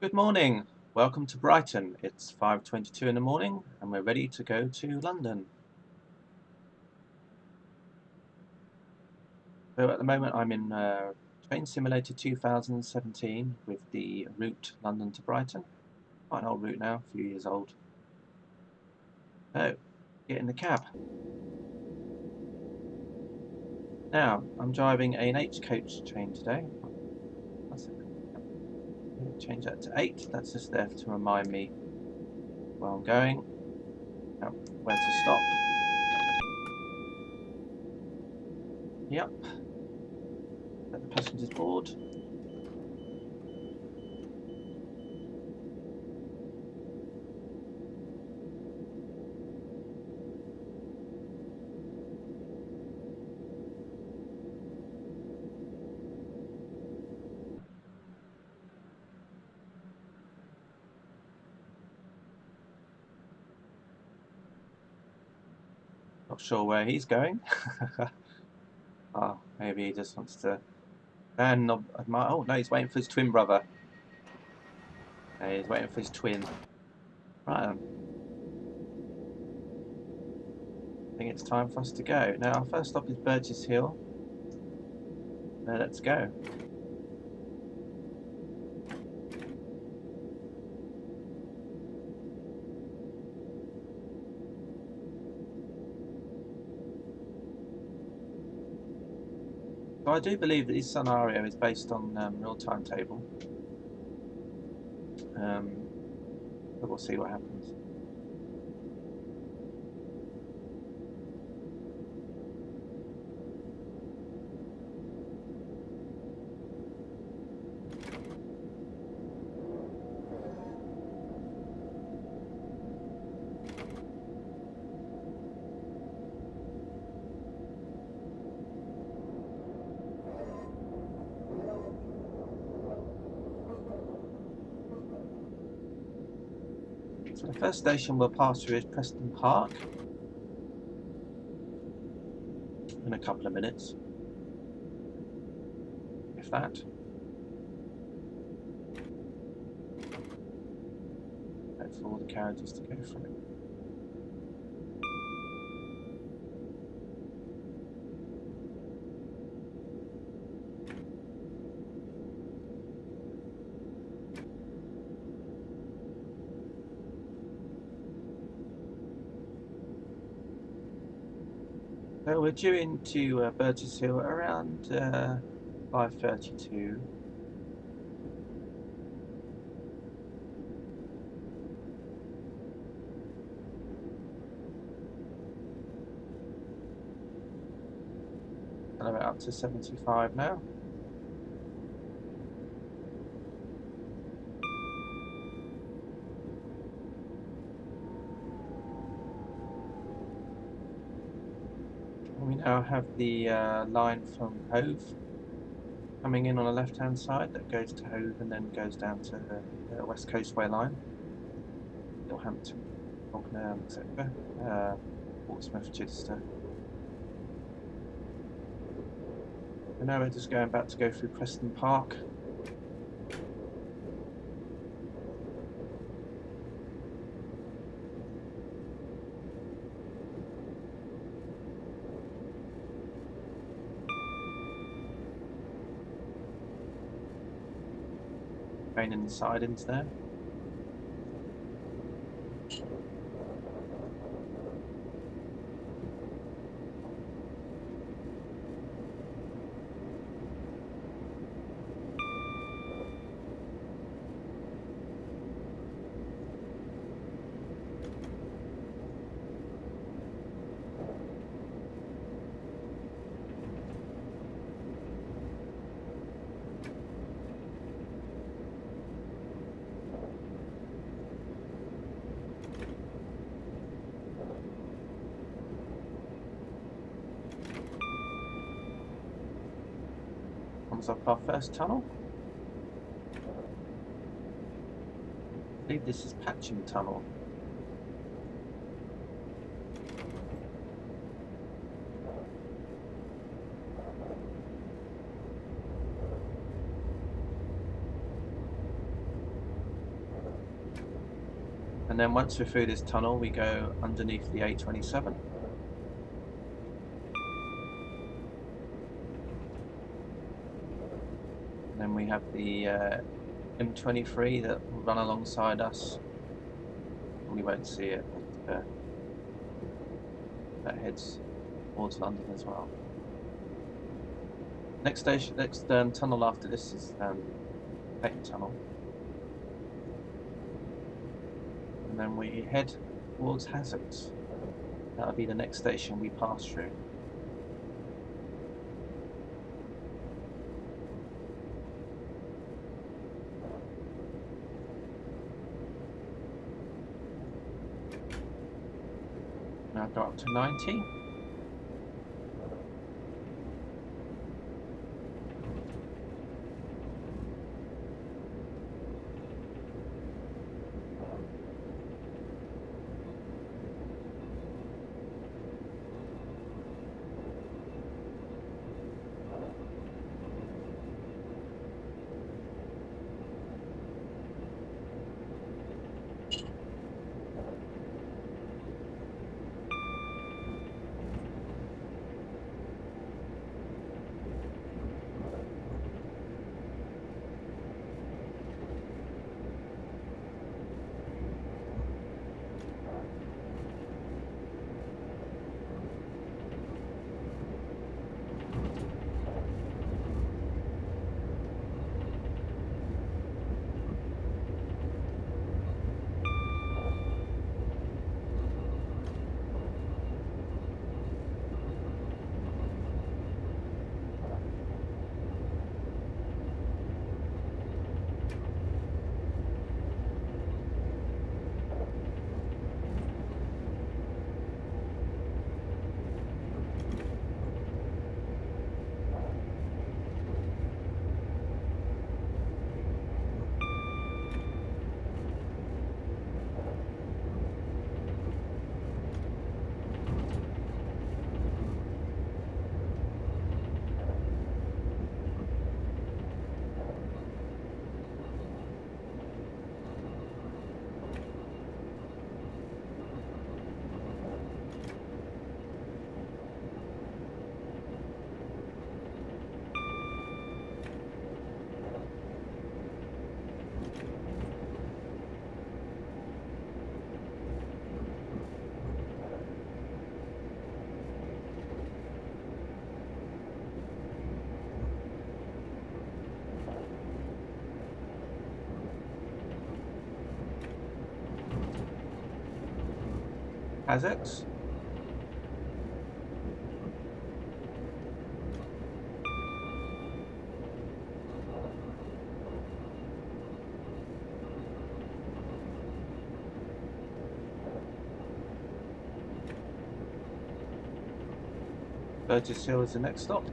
Good morning. Welcome to Brighton. It's 5:22 in the morning and we're ready to go to London. So at the moment I'm in Train Simulator 2017 with the route London to Brighton. Quite an old route now, a few years old. So, get in the cab. Now, I'm driving an H coach train today. Change that to 8. That's just there to remind me where I'm going, where to stop. Yep. Let the passengers board. Not sure where he's going. Oh, maybe he just wants to admire. Oh no, he's waiting for his twin brother. Okay, he's waiting for his twin. Right then. I think it's time for us to go. Now, our first stop is Burgess Hill. Now, let's go. So I do believe that this scenario is based on real timetable. But we'll see what happens. So the first station we'll pass through is Preston Park in a couple of minutes, if that. Wait for all the carriages to go through. So we're due into Burgess Hill around 5:32. And we're up to 75 now. We now have the line from Hove coming in on the left-hand side that goes to Hove and then goes down to the West Coastway line, Littlehampton, Cheltenham, etc. Portsmouth, Chichester. And now we're just going back to go through Preston Park. Train in the sidings there. Comes up our first tunnel. I believe this is Patching Tunnel. And then once we're through this tunnel, we go underneath the A27. And then we have the M23 that will run alongside us. We won't see it, but that heads towards London as well. Next station, next tunnel after this is Clapham Tunnel. And then we head towards Hazards. That'll be the next station we pass through. Now go up to 90. Hazards. Burgess Hill is the next stop.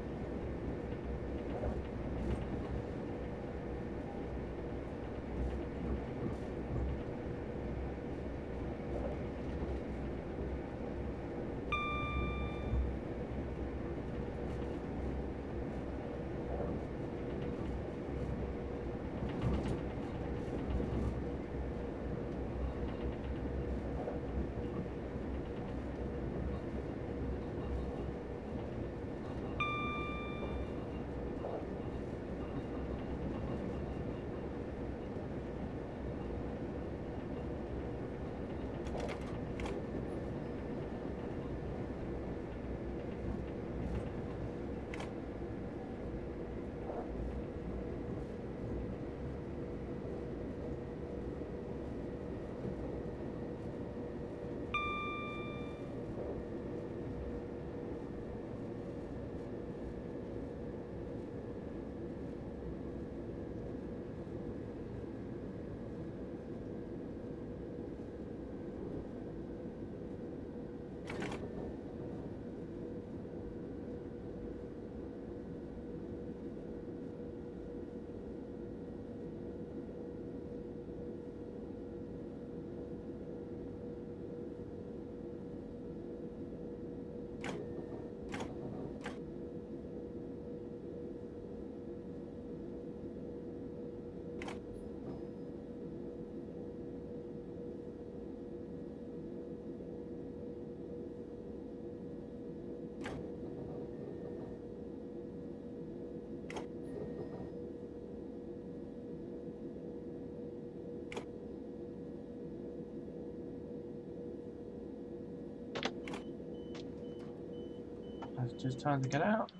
Just time to get out.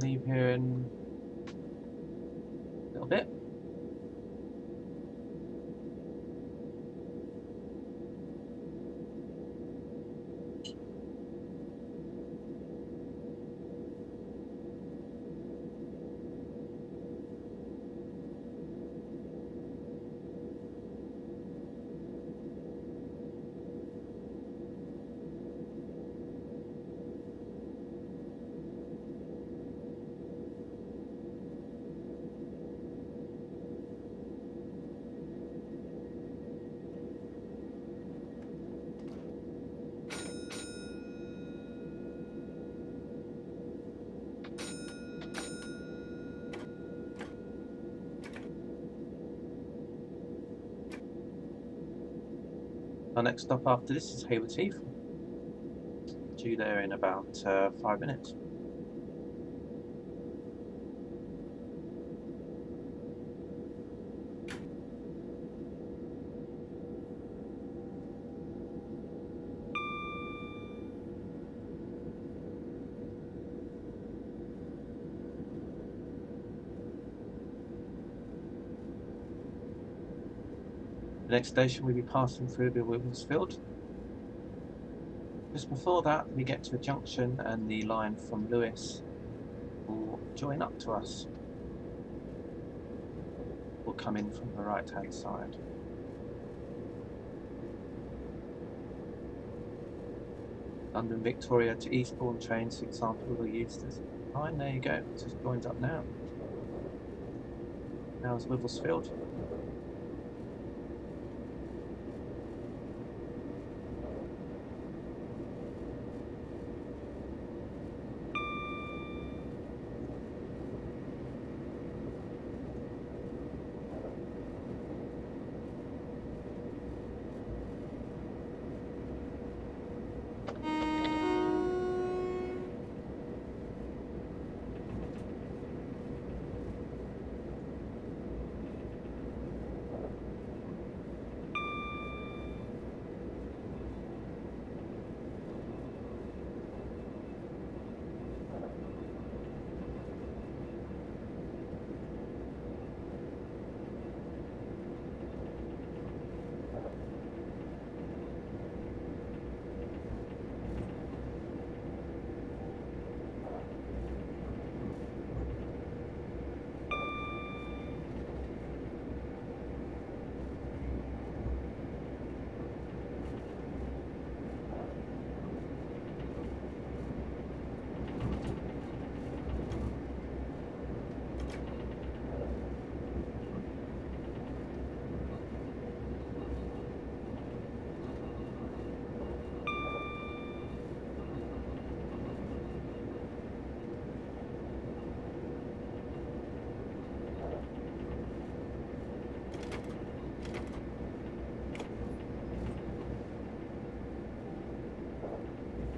Leave here in a little bit. Our next stop after this is Hayward Heath. Due there in about 5 minutes. The next station we'll be passing through will be Williamsfield. Just before that, we get to a junction and the line from Lewis will join up to us. Will come in from the right hand side. London Victoria to Eastbourne trains, for example, will use this line. There you go, it just joins up now. Now is Wivelsfield.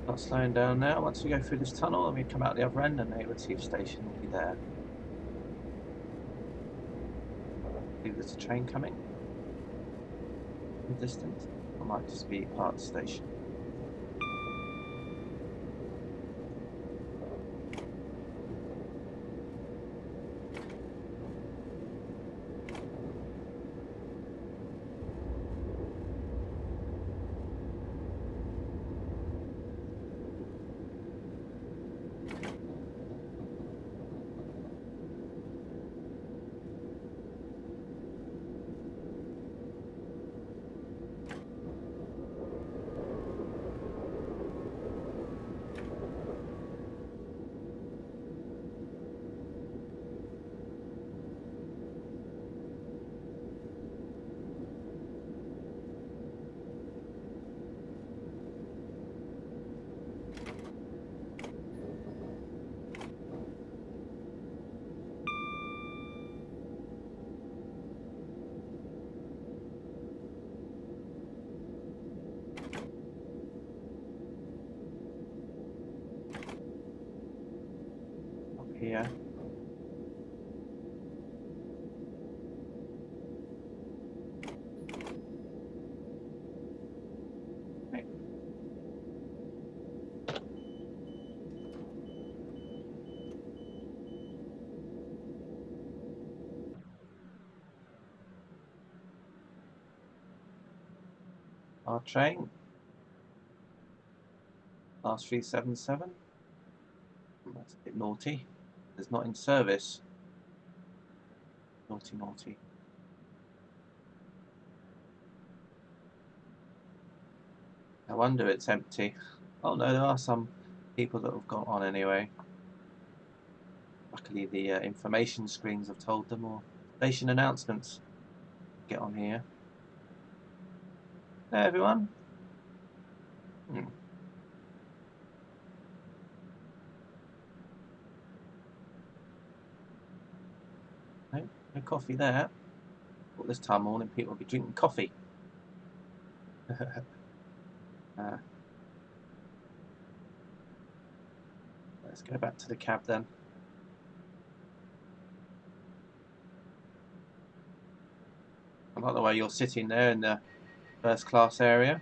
Not slowing down now. Once we go through this tunnel and we come out the other end, and Hayward Heath station will be there. I believe there's a train coming in the distance. It might just be part of the station. Our train, last 377. That's a bit naughty. It's not in service. Naughty, naughty. I wonder it's empty. Oh no, there are some people that have got on anyway. Luckily the information screens have told them, or station announcements. Get on here. Hey everyone. No coffee there. But this time morning people will be drinking coffee. Let's go back to the cab then. I like the way you're sitting there in the first class area.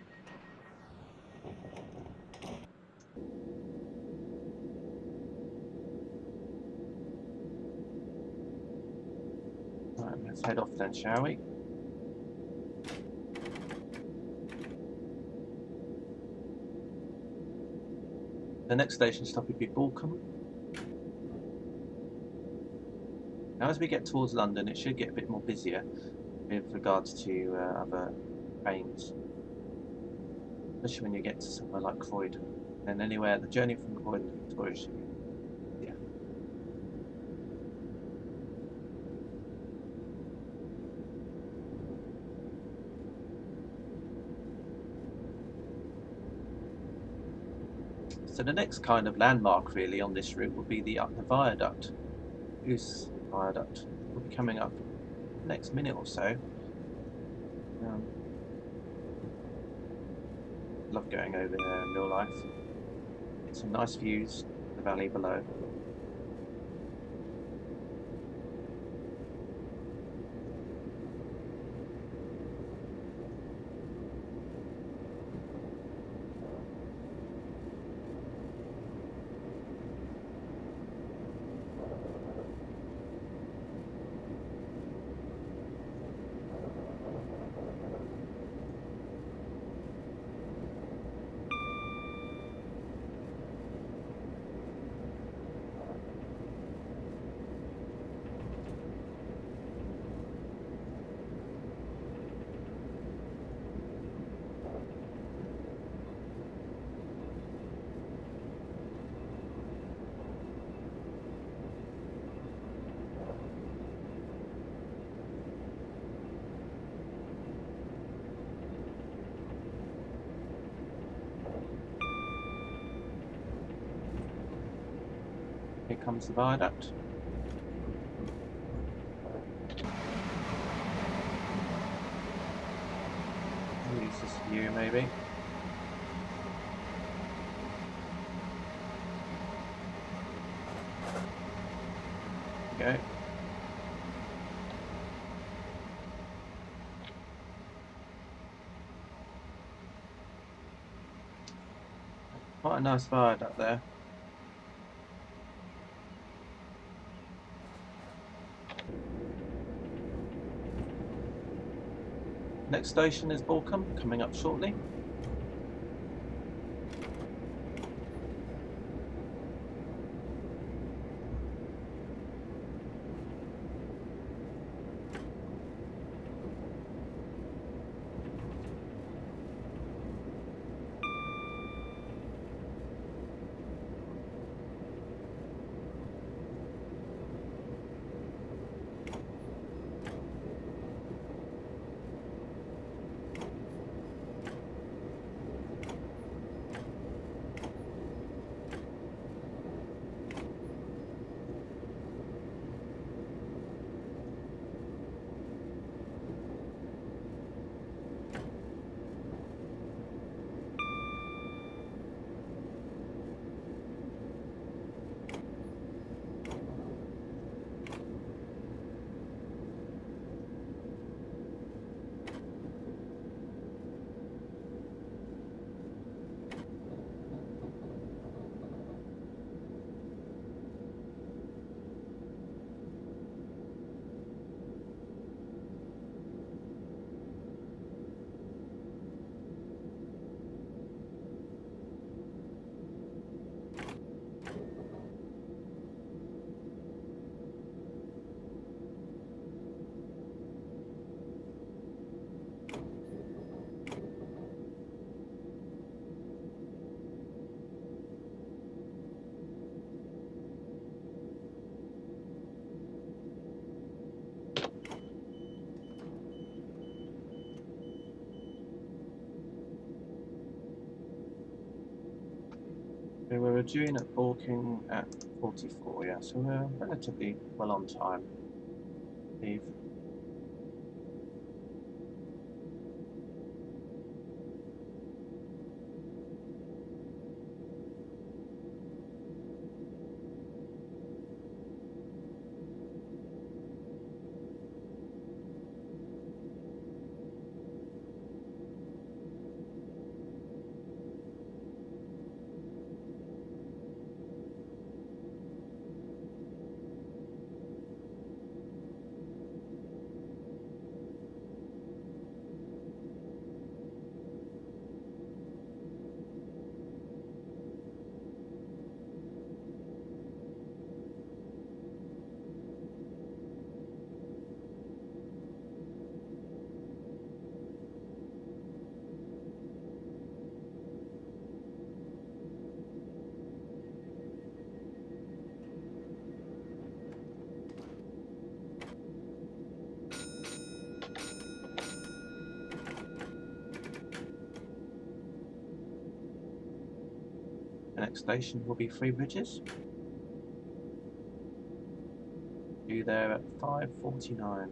Right, let's head off then, shall we? The next station stop would be Balcombe. Now as we get towards London it should get a bit more busier with regards to other trains, especially when you get to somewhere like Croydon. And anywhere, the journey from Croydon to Victoria should be, yeah. So the next kind of landmark really on this route would be the viaduct. Goose Viaduct will be coming up next minute or so. Love going over there in real life. Get some nice views of the valley below. Here comes the viaduct. Use this view maybe. There we go. Quite a nice viaduct there. Next station is Balcombe, coming up shortly. So we're due in at Borking at 44, yeah, so we're relatively well on time, Steve. The next station will be Three Bridges. Due there at 5:49.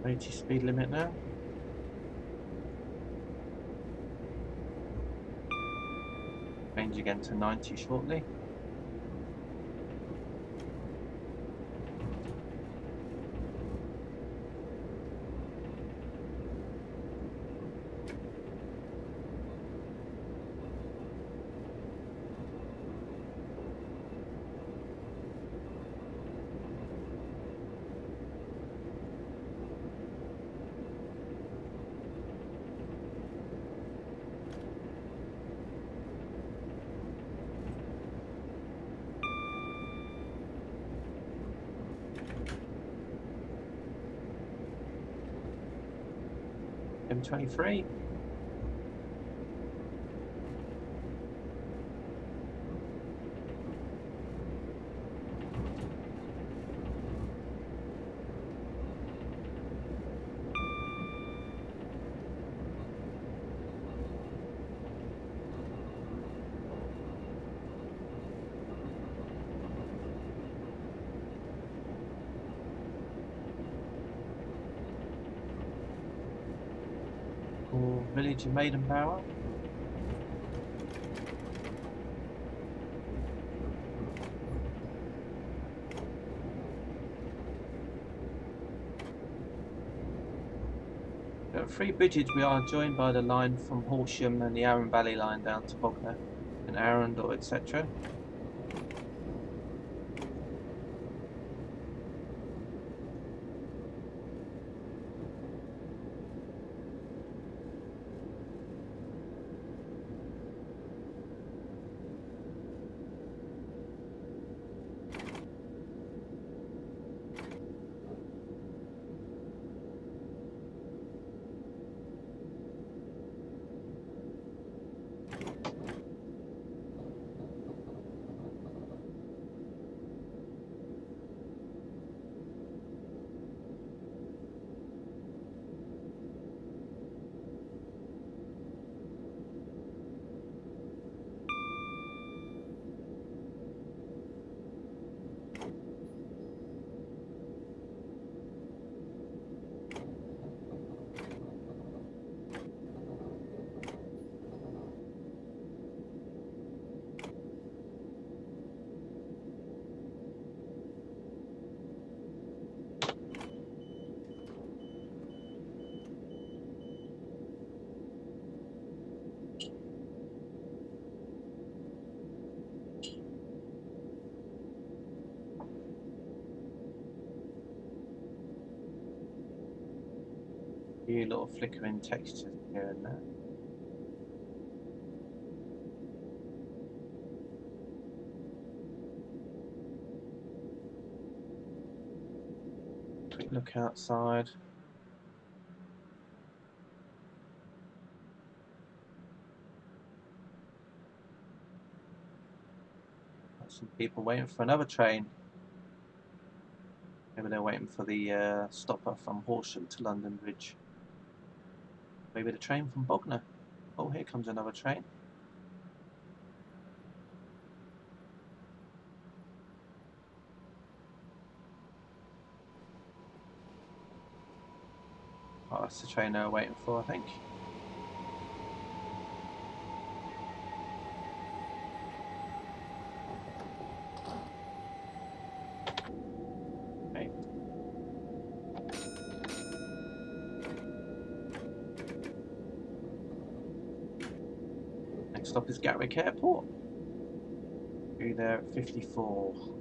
Eighty speed limit now. Change again to 90 shortly. M23. Or village of Maidenbower. At Three Bridges we are joined by the line from Horsham and the Arun Valley line down to Bognor and Arundel, etc. few little flickering textures here and there. Quick look outside. Got some people waiting for another train. Maybe they're waiting for the stopper from Horsham to London Bridge. Maybe the train from Bognor. Oh, here comes another train. Oh, that's the train they're waiting for, I think. Okay. Next stop is Gatwick Airport. Be there at 54.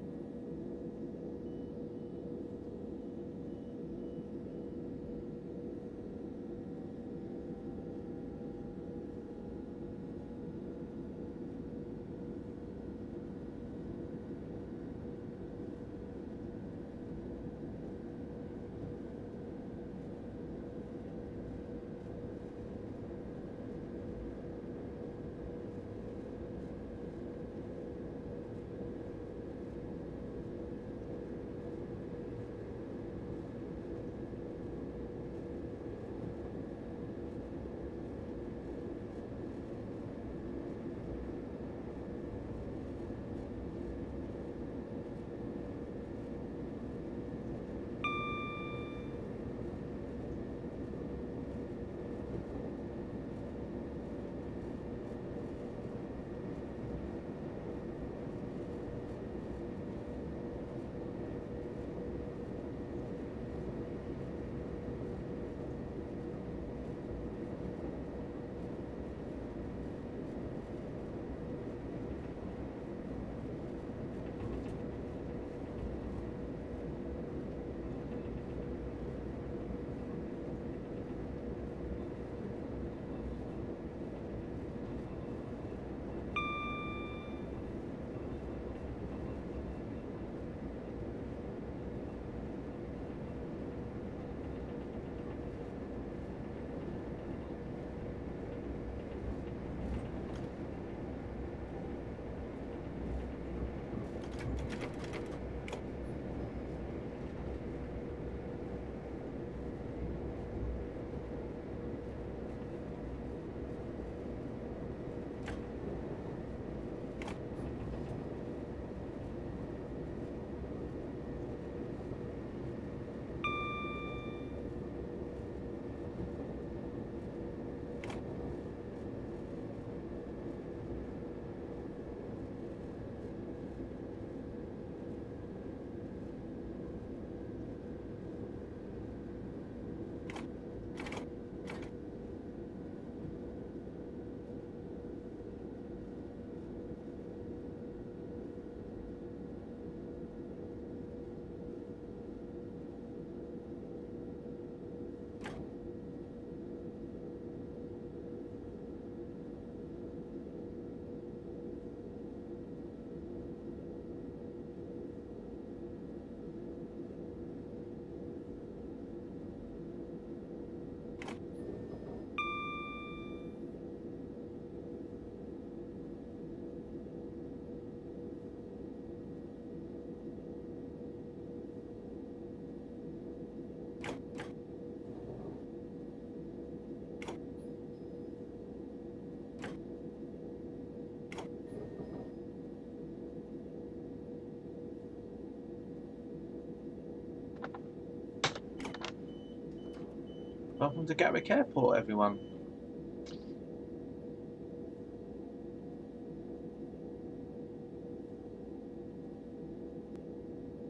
Welcome to Gatwick Airport, everyone.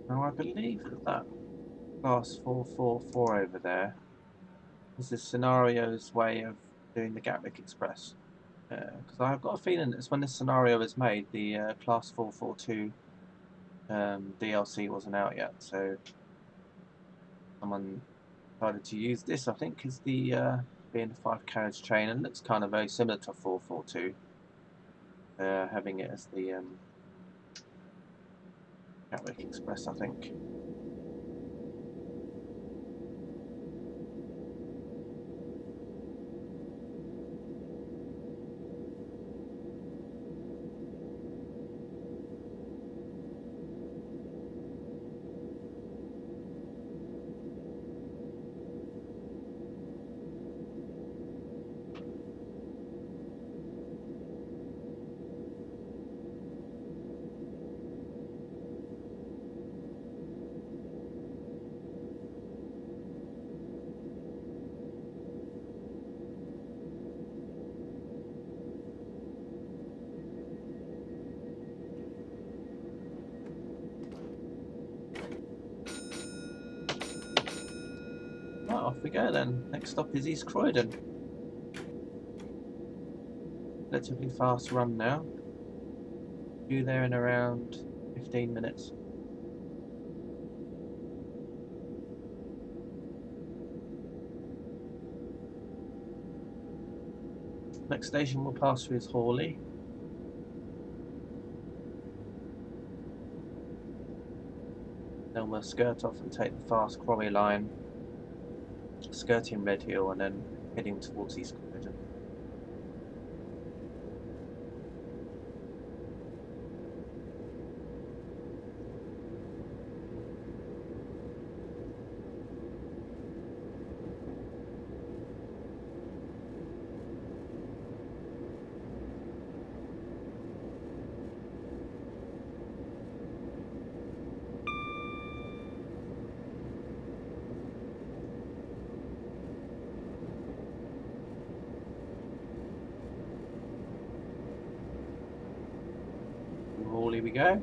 Now, I believe that class 444 over there is the scenario's way of doing the Gatwick Express. Because I've got a feeling that when this scenario was made, the class 442 DLC wasn't out yet, so someone decided to use this, I think, as the being a 5-carriage train, and looks kind of very similar to 442, having it as the Gatwick Express, I think. Right, off we go then. Next stop is East Croydon. Relatively fast run now. Due there in around 15 minutes. Next station we'll pass through is Hawley. Then we'll skirt off and take the fast Quarry line, skirting Red Hill and then heading towards East Croydon. Hawley we go.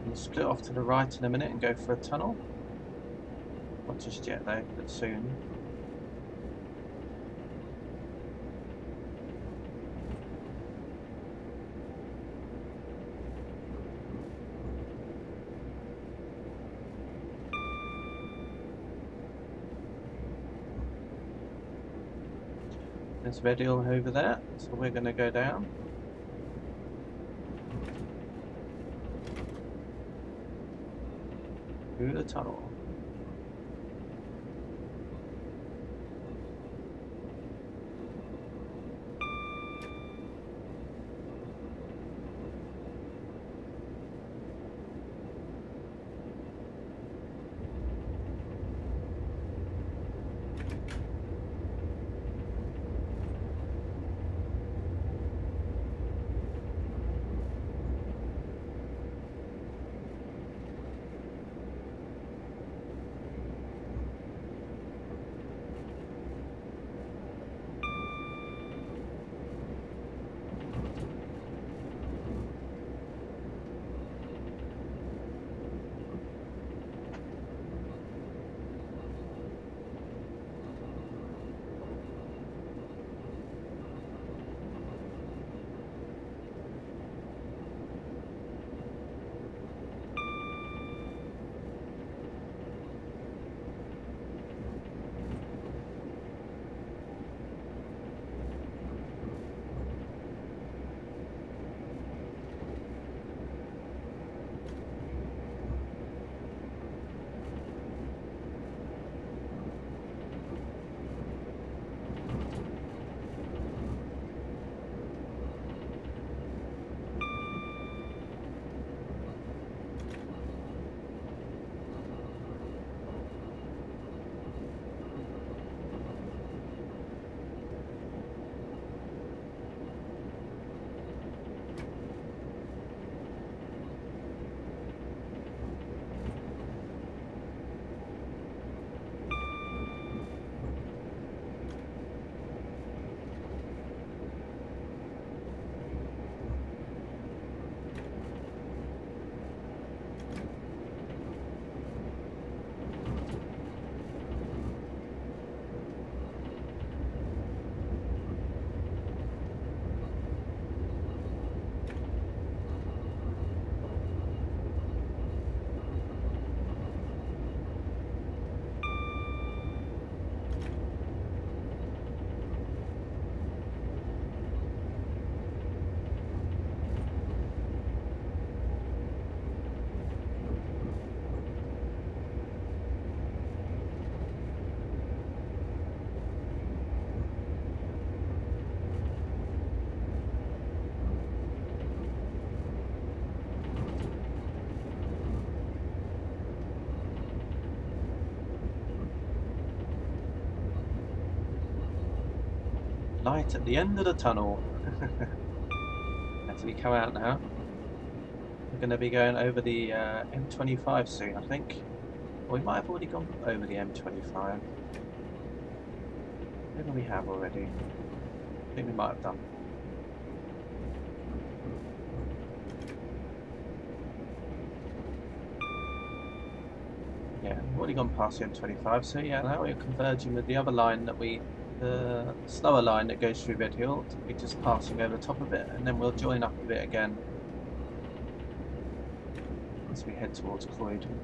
We'll split off to the right in a minute and go for a tunnel. Not just yet though, but soon. There's Red Hill over there, so we're going to go down. Through the tunnel. Light at the end of the tunnel. As we come out now, we're going to be going over the M25 soon, I think. Or we might have already gone over the M25. Maybe we have already. I think we might have done. Yeah, we've already gone past the M25, so yeah, now we're converging with the other line that the slower line that goes through Red Hill. We're just passing over the top of it, and then we'll join up with it again as we head towards Croydon.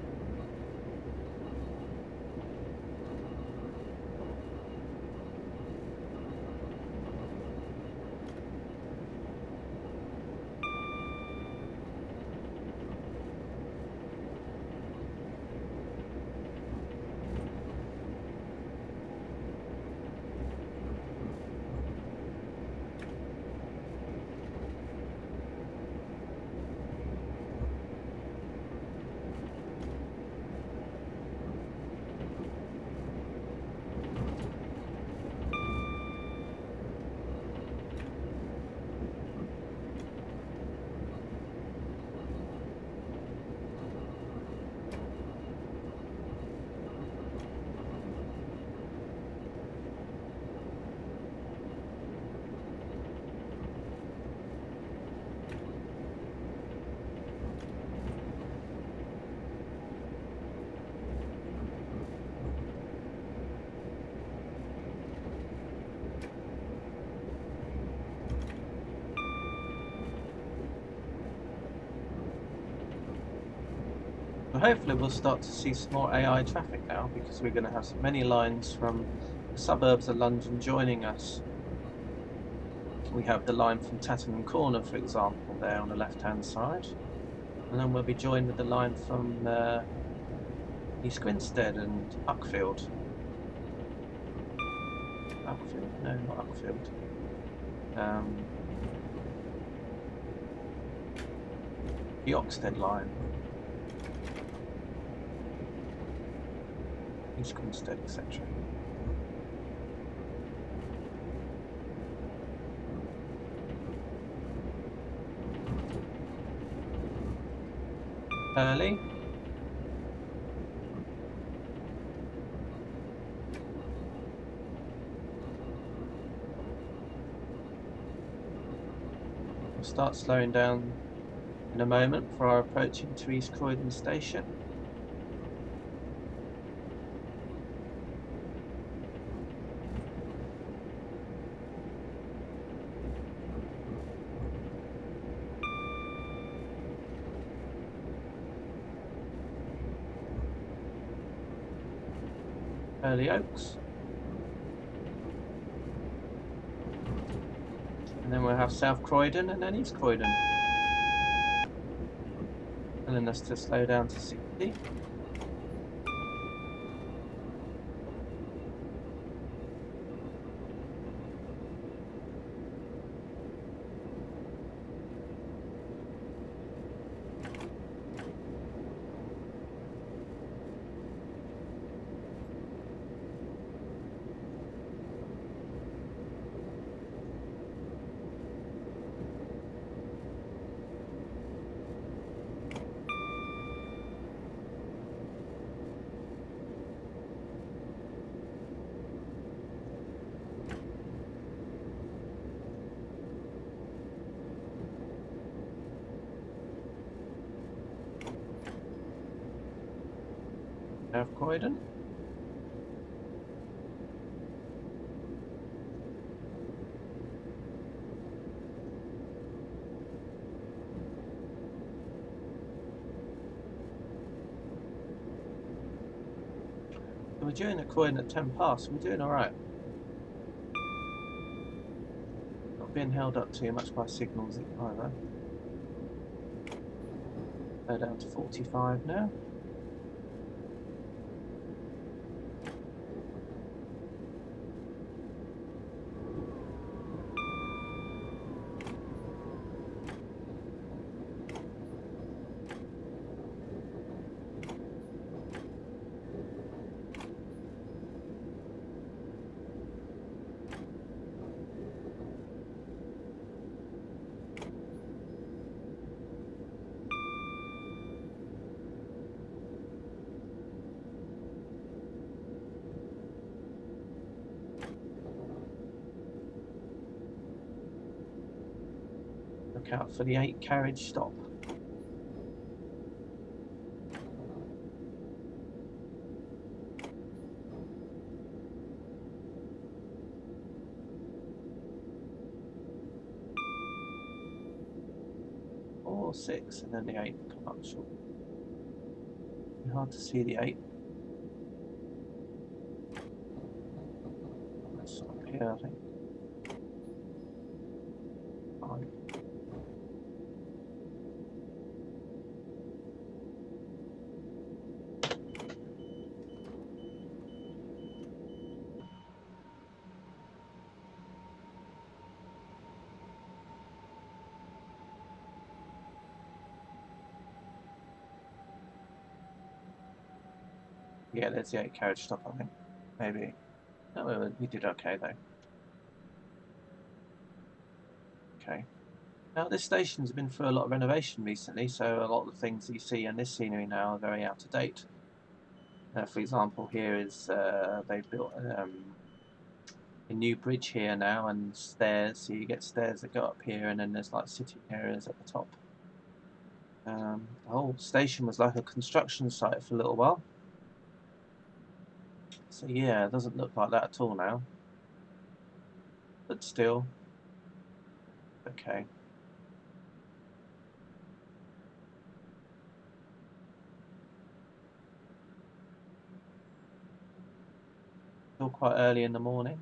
hopefully we'll start to see some more AI traffic now, because we're going to have many lines from the suburbs of London joining us. We have the line from Tattenham Corner, for example, there on the left-hand side. And then we'll be joined with the line from East Grinstead and Uckfield. Uckfield? No, not Uckfield. The Oxted line. East Grinstead, etc. Early. We'll start slowing down in a moment for our approach into East Croydon station. Early Oaks. And then we'll have South Croydon and then East Croydon. And then that's to slow down to 60. South Croydon. We're doing a Croydon at 10 past, we're doing alright. Not being held up too much by signals either. They're down to 45 now. Look out for the 8 carriage stop. Or 6, and then the 8 will come up short. Hard to see the 8. That's up here, I think. 5. Yeah, there's the 8 carriage stop, I think. Maybe. No, we did okay though. Okay. Now this station's been through a lot of renovation recently, so a lot of the things that you see in this scenery now are very out of date. For example, here is they've built a new bridge here now and stairs, so you get stairs that go up here, and then there's like sitting areas at the top. The whole station was like a construction site for a little while. So yeah, it doesn't look like that at all now. But still, okay. still quite early in the morning.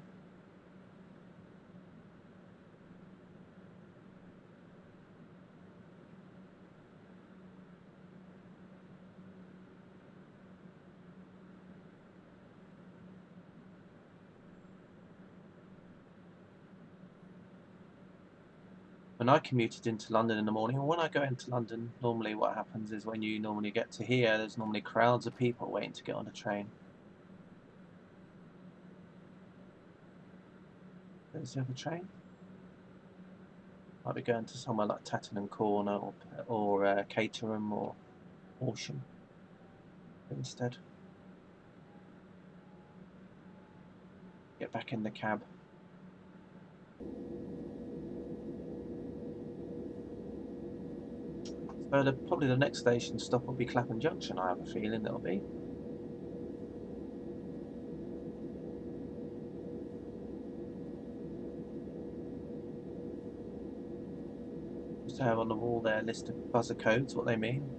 When I commuted into London in the morning, or when I go into London, normally what happens is when you normally get to here, there's normally crowds of people waiting to get on a train. There's the other train. Might be going to somewhere like Tattenham Corner or Caterham or Horsham instead. Get back in the cab. So probably the next station stop will be Clapham Junction, I have a feeling it'll be. Just have on the wall there a list of buzzer codes, what they mean.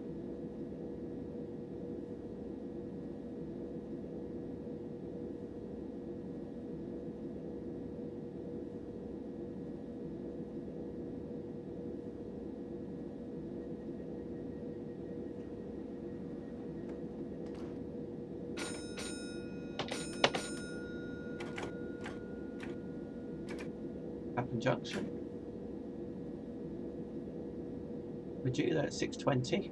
Clapham Junction. We're due there at 6:20.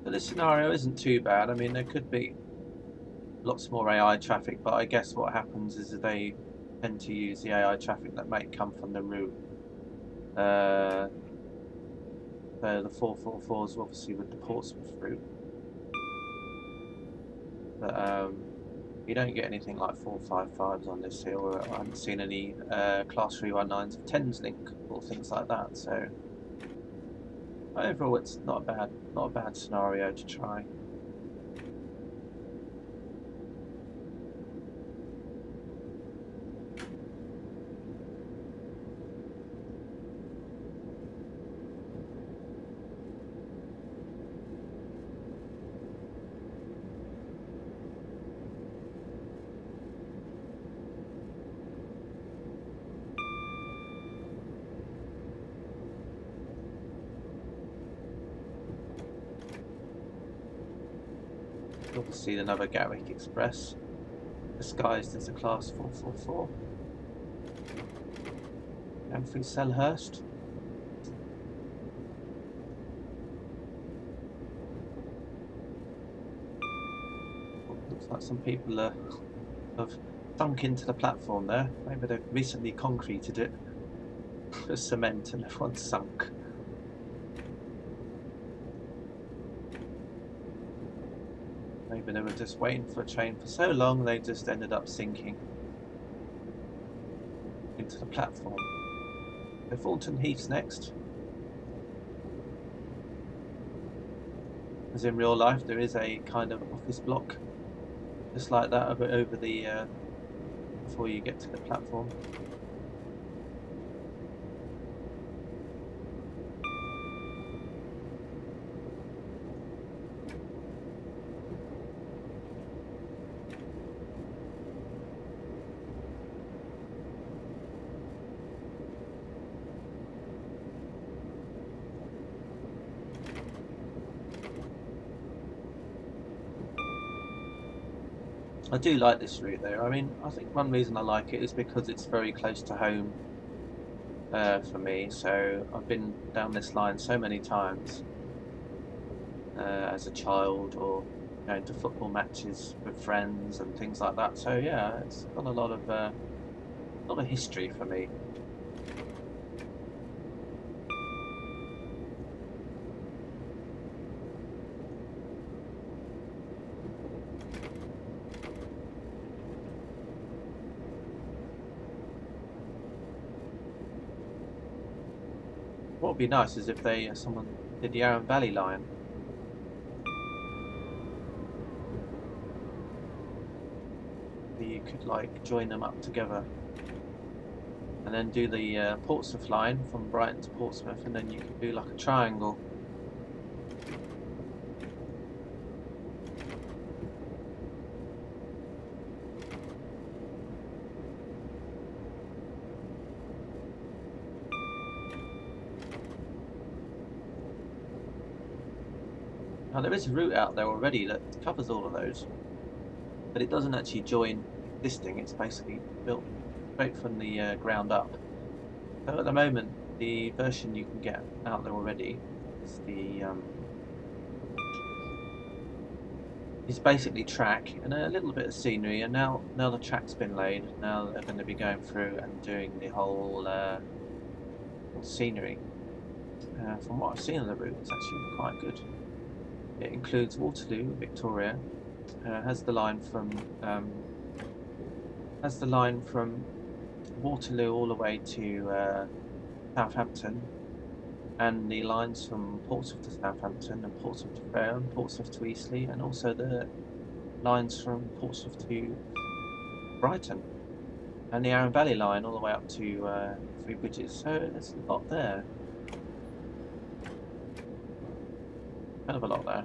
But this scenario isn't too bad. I mean, there could be lots more AI traffic, but I guess what happens is that they tend to use the AI traffic that might come from the route. So the 444s obviously with the Portsmouth route, but you don't get anything like 455s on this here, or I haven't seen any Class 319s of Thameslink or things like that. So overall, it's not a bad scenario to try. Obviously another Gatwick Express, disguised as a Class 444. Going through Selhurst. Looks like some people have sunk into the platform there. Maybe they've recently concreted it with cement and everyone's sunk. Maybe they were just waiting for a train for so long they just ended up sinking into the platform. So Fulton Heath's next. As in real life, there is a kind of office block just like that over the before you get to the platform. I do like this route though. I mean, I think one reason I like it is because it's very close to home for me. So I've been down this line so many times as a child, or going to football matches with friends and things like that. So yeah, it's got a lot of history for me. What would be nice is if someone did the Yarra Valley line. You could like join them up together, and then do the Portsmouth line from Brighton to Portsmouth, and then you could do like a triangle. Now there is a route out there already that covers all of those, but it doesn't actually join existing. It's basically built straight from the ground up. So at the moment, the version you can get out there already is is basically track and a little bit of scenery. And now the track's been laid. Now they're going to be going through and doing the whole scenery. From what I've seen of the route, it's actually quite good. It includes Waterloo, Victoria, has the line from Waterloo all the way to Southampton, and the lines from Portsmouth to Southampton and Portsmouth to Croydon, Portsmouth to Eastleigh, and also the lines from Portsmouth to Brighton, and the Arun Valley line all the way up to Three Bridges. So there's a lot there. Kind of a lot there.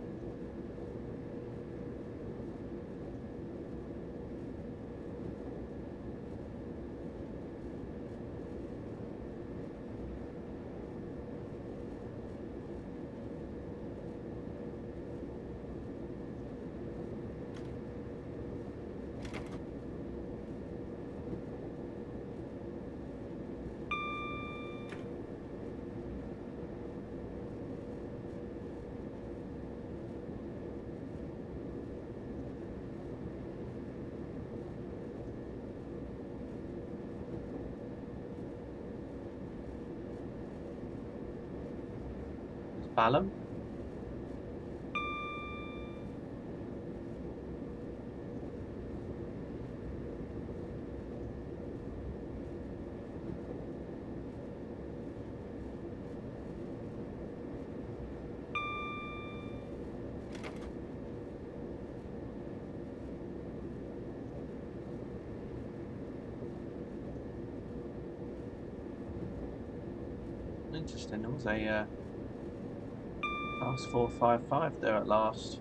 Balham. Interesting. There was a class 455 there at last.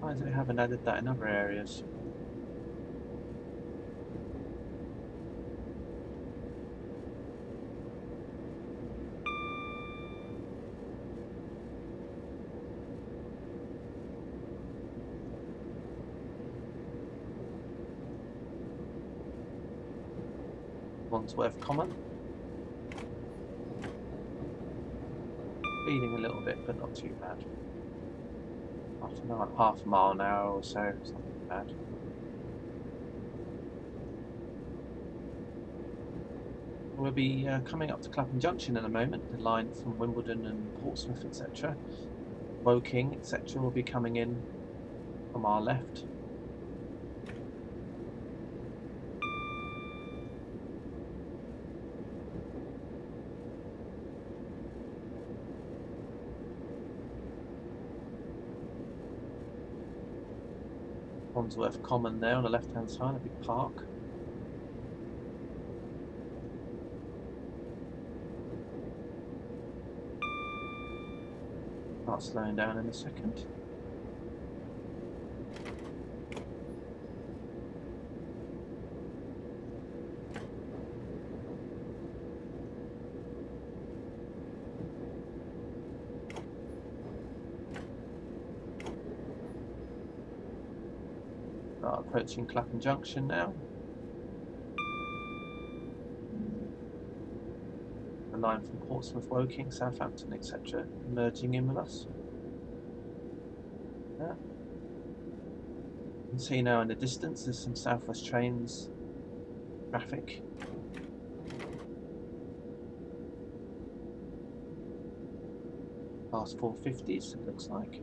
Why they haven't added that in other areas? Wandsworth Common. Speeding a little bit, but not too bad. After about half a mile an hour or so, it's not too bad. We'll be coming up to Clapham Junction in a moment. The line from Wimbledon and Portsmouth, etc., Woking, etc., will be coming in from our left. Wandsworth Common there on the left hand side, a big park. Start slowing down in a second. Approaching Clapham Junction now. The line from Portsmouth, Woking, Southampton, etc. merging in with us. Yeah. You can see now in the distance there's some South West trains traffic. Past 450s, it looks like.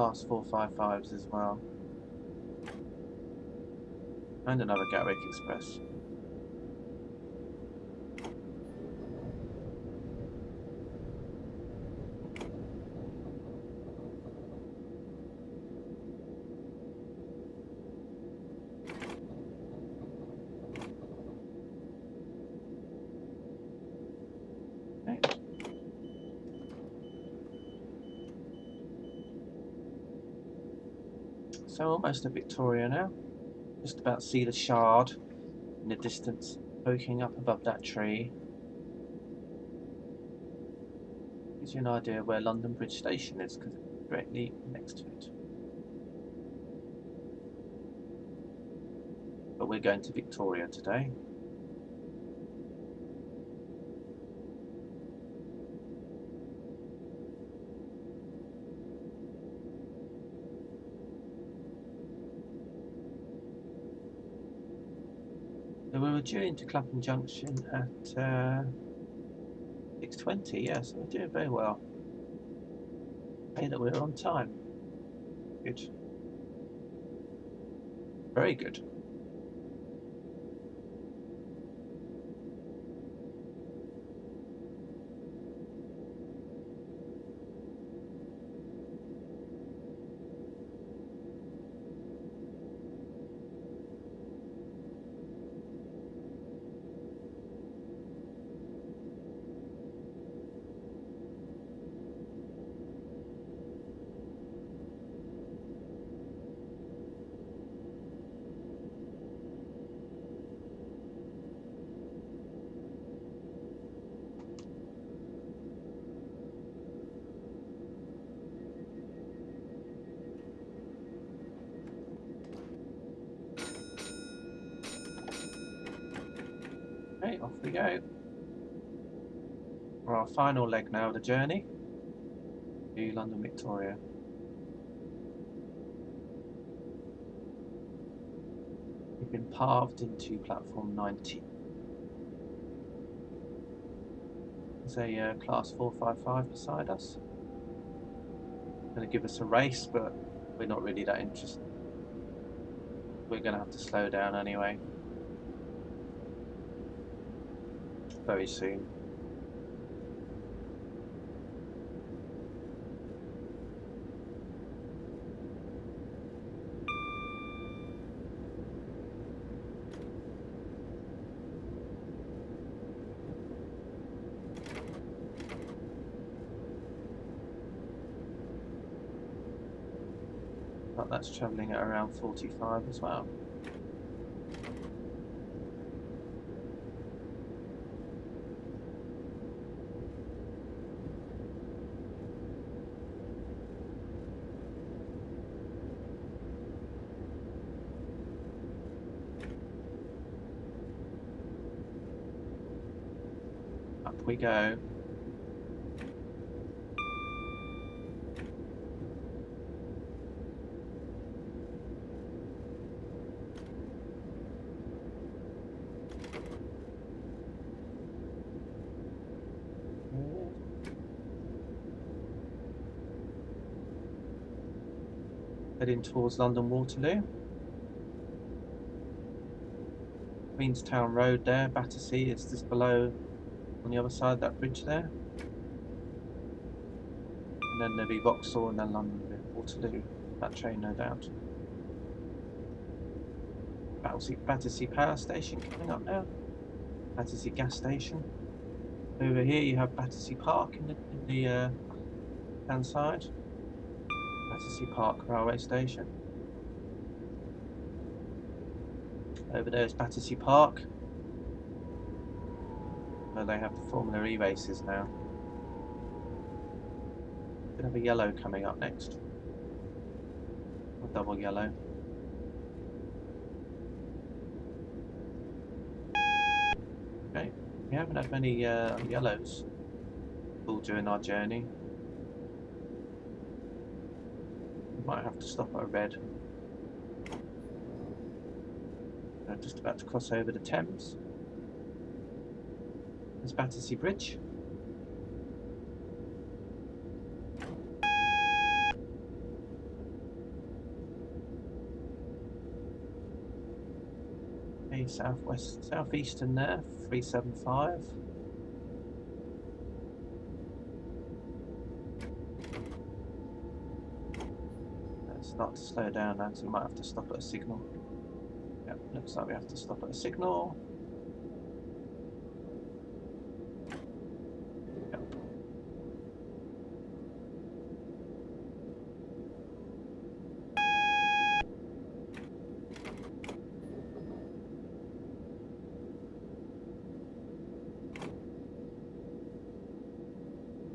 Class 455s as well. And another Gatwick Express. So almost at Victoria now. Just about to see the Shard in the distance, poking up above that tree. Gives you an idea of where London Bridge Station is, because it's directly next to it. But we're going to Victoria today. So we were due into Clapham Junction at 6:20, yeah, so we're doing very well. Hey, that we're on time. Good. Very good. Okay, off we go. For our final leg now of the journey to London Victoria. We've been parved into platform 90. There's a class 455 beside us. Going to give us a race, but we're not really that interested. We're going to have to slow down anyway. Very soon. But that's travelling at around 45 as well. Up we go. Heading towards London Waterloo. Queenstown Road there, Battersea is just below on the other side of that bridge there. And then there'll be Vauxhall and then London Waterloo, that train no doubt. Battersea Power Station coming up now. Battersea Gas Station. Over here you have Battersea Park in the hand side. Battersea Park Railway Station. Over there is Battersea Park, where they have the Formula E races now. Could have a yellow coming up next, or double yellow. Okay, we haven't had many yellows all during our journey. We might have to stop at a red. We're just about to cross over the Thames. There's Battersea Bridge. Okay, southwest, southeastern there, 375. Let's start to slow down now, so we might have to stop at a signal. Yep, looks like we have to stop at a signal. Yep.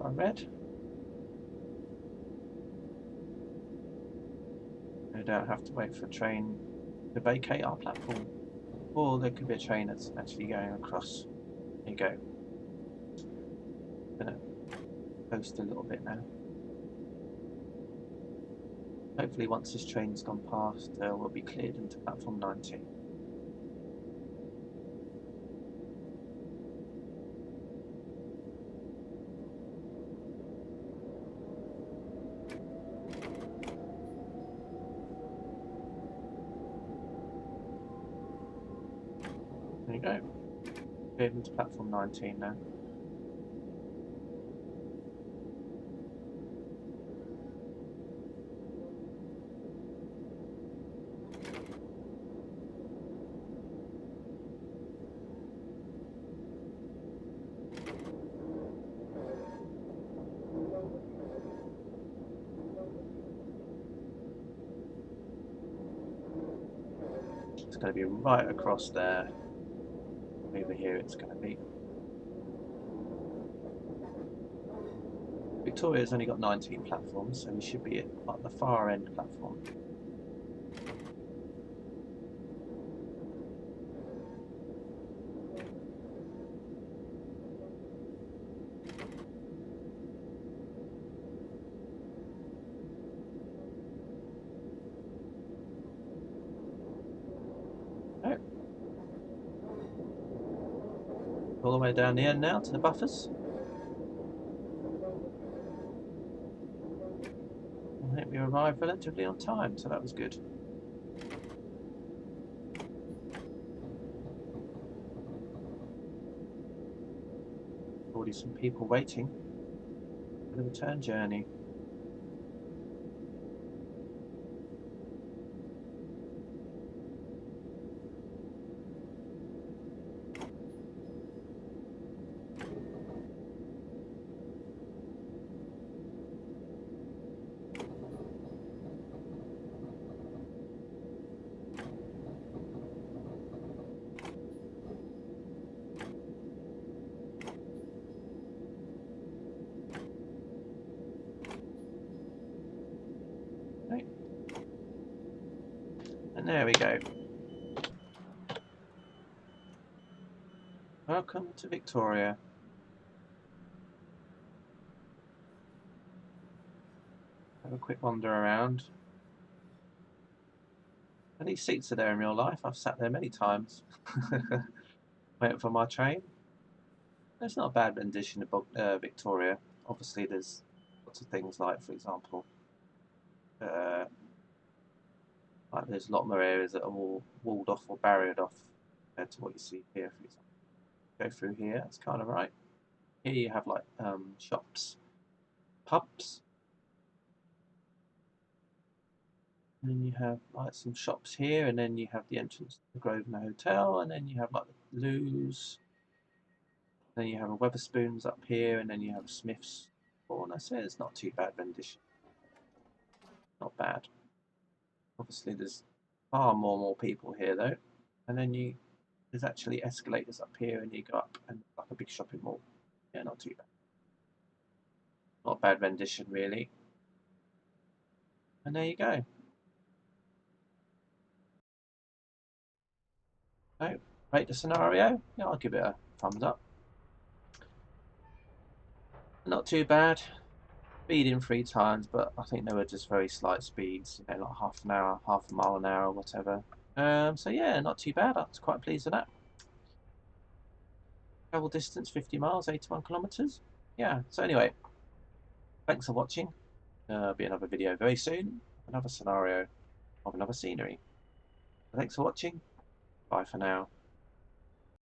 On red. No doubt have to wait for a train to vacate our platform. Or there could be a train that's actually going across. There you go. I'm gonna coast a little bit now. Hopefully once this train's gone past, we'll be cleared into platform 19. There you go. Cleared into platform 19 now. It's going to be right across there. Over here it's going to be. Victoria's only got 19 platforms, so we should be at the far end platform. All the way down the end now to the buffers. I think we arrived relatively on time, so that was good. Already some people waiting for the return journey. Okay. And there we go. Welcome to Victoria. Have a quick wander around. And these seats are there in real life. I've sat there many times waiting for my train. It's not a bad rendition of Victoria. Obviously there's lots of things like, for example, like there's a lot more areas that are all walled off or barriered off compared to what you see here, for example. Go through here, that's kind of right. Here you have like shops, pubs, and then you have like some shops here, and then you have the entrance to the Grosvenor Hotel, and then you have like the loos, then you have a Weatherspoons up here, and then you have Smith's. And I say it's not too bad rendition, not bad. Obviously there's far more people here though, and then there's actually escalators up here, and you go up and like a big shopping mall. Yeah, not too bad. Not a bad rendition really. And there you go. So, rate the scenario. Yeah, I'll give it a thumbs up. Not too bad. Speeding 3 times, but I think they were just very slight speeds, you know, like half an hour, half a mile an hour, whatever. So yeah, not too bad. I was quite pleased with that. Travel distance 50 miles, 81 kilometers. Yeah. So anyway, thanks for watching. There'll be another video very soon. Another scenario of another scenery. Thanks for watching. Bye for now.